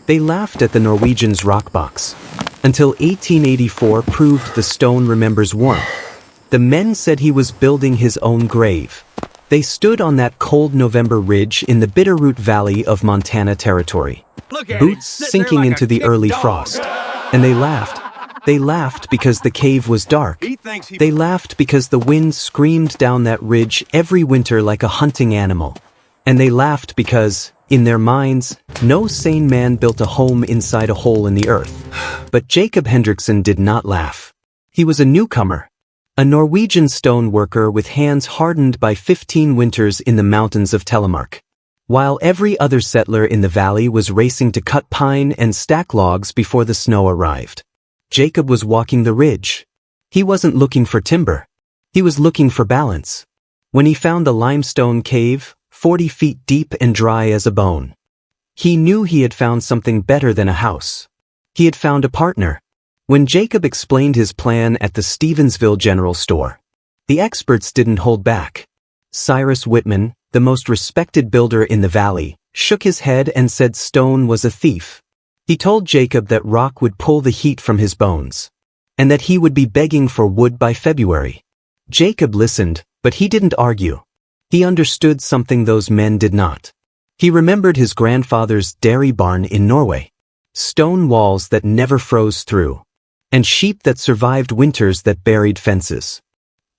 They laughed at the Norwegians' rockbox, until 1884 proved the stone remembers warmth. The men said he was building his own grave. They stood on that cold November ridge in the Bitterroot Valley of Montana Territory, boots sinking into the early frost. And they laughed. They laughed because the cave was dark. They laughed because the wind screamed down that ridge every winter like a hunting animal. And they laughed because, in their minds, no sane man built a home inside a hole in the earth. But Jacob Hendrickson did not laugh. He was a newcomer, a Norwegian stone worker with hands hardened by 15 winters in the mountains of Telemark. While every other settler in the valley was racing to cut pine and stack logs before the snow arrived, Jacob was walking the ridge. He wasn't looking for timber. He was looking for balance. When he found the limestone cave, 40 feet deep and dry as a bone, he knew he had found something better than a house. He had found a partner. When Jacob explained his plan at the Stevensville General Store, the experts didn't hold back. Cyrus Whitman, the most respected builder in the valley, shook his head and said stone was a thief. He told Jacob that rock would pull the heat from his bones, and that he would be begging for wood by February. Jacob listened, but he didn't argue. He understood something those men did not. He remembered his grandfather's dairy barn in Norway, stone walls that never froze through, and sheep that survived winters that buried fences.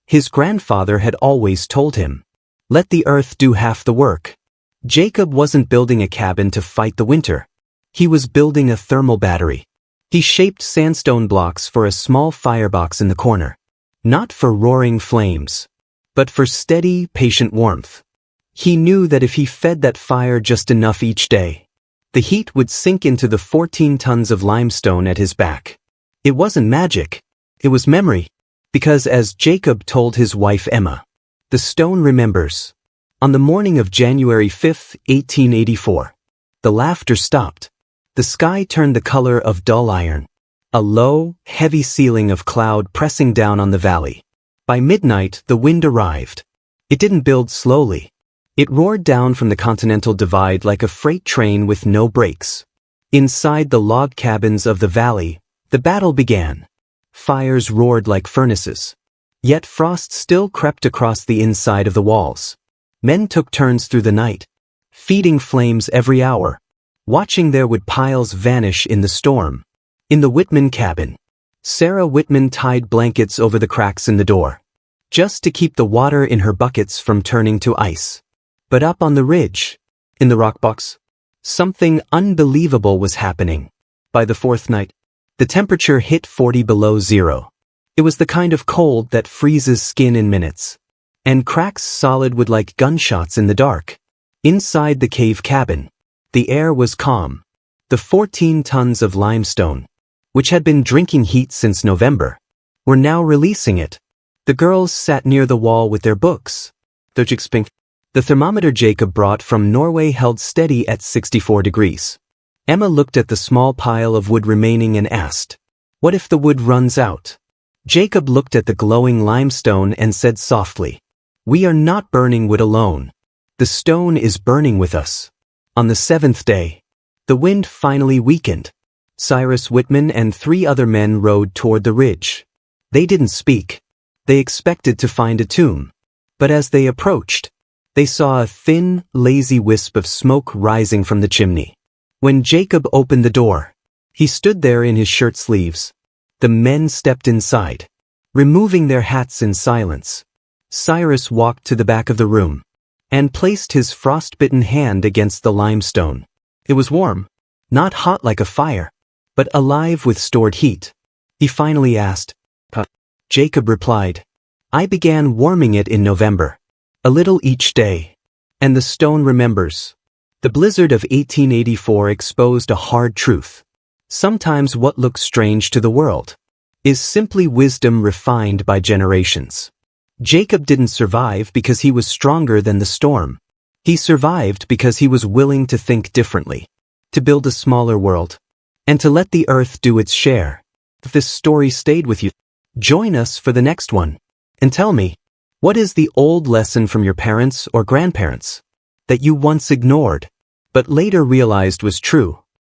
His grandfather had always told him, "Let the earth do half the work." Jacob wasn't building a cabin to fight the winter. He was building a thermal battery. He shaped sandstone blocks for a small firebox in the corner, not for roaring flames, but for steady, patient warmth. He knew that if he fed that fire just enough each day, the heat would sink into the 14 tons of limestone at his back. It wasn't magic. It was memory. Because as Jacob told his wife Emma, the stone remembers. On the morning of January 5, 1884, the laughter stopped. The sky turned the color of dull iron. A low, heavy ceiling of cloud pressing down on the valley. By midnight, the wind arrived. It didn't build slowly. It roared down from the Continental Divide like a freight train with no brakes. Inside the log cabins of the valley, the battle began. Fires roared like furnaces. Yet frost still crept across the inside of the walls. Men took turns through the night, feeding flames every hour, watching their wood piles vanish in the storm. In the Whitman cabin, Sarah Whitman tied blankets over the cracks in the door, just to keep the water in her buckets from turning to ice. But up on the ridge, in the rock box, something unbelievable was happening. By the fourth night, the temperature hit 40 below zero. It was the kind of cold that freezes skin in minutes, and cracks solid wood like gunshots in the dark. Inside the cave cabin, the air was calm. The 14 tons of limestone, which had been drinking heat since November, were now releasing it. The girls sat near the wall with their books. The thermometer Jacob brought from Norway held steady at 64 degrees. Emma looked at the small pile of wood remaining and asked, "What if the wood runs out?" Jacob looked at the glowing limestone and said softly, "We are not burning wood alone. The stone is burning with us." On the seventh day, the wind finally weakened. Cyrus Whitman and 3 other men rode toward the ridge. They didn't speak. They expected to find a tomb. But as they approached, they saw a thin, lazy wisp of smoke rising from the chimney. When Jacob opened the door, he stood there in his shirt sleeves. The men stepped inside, removing their hats in silence. Cyrus walked to the back of the room and placed his frostbitten hand against the limestone. It was warm, not hot like a fire, but alive with stored heat. He finally asked, "Huh?" Jacob replied, "I began warming it in November, a little each day, and the stone remembers." The blizzard of 1884 exposed a hard truth. Sometimes what looks strange to the world is simply wisdom refined by generations. Jacob didn't survive because he was stronger than the storm. He survived because he was willing to think differently, to build a smaller world, and to let the earth do its share. If this story stayed with you, join us for the next one, and tell me, what is the old lesson from your parents or grandparents that you once ignored, but later realized was true?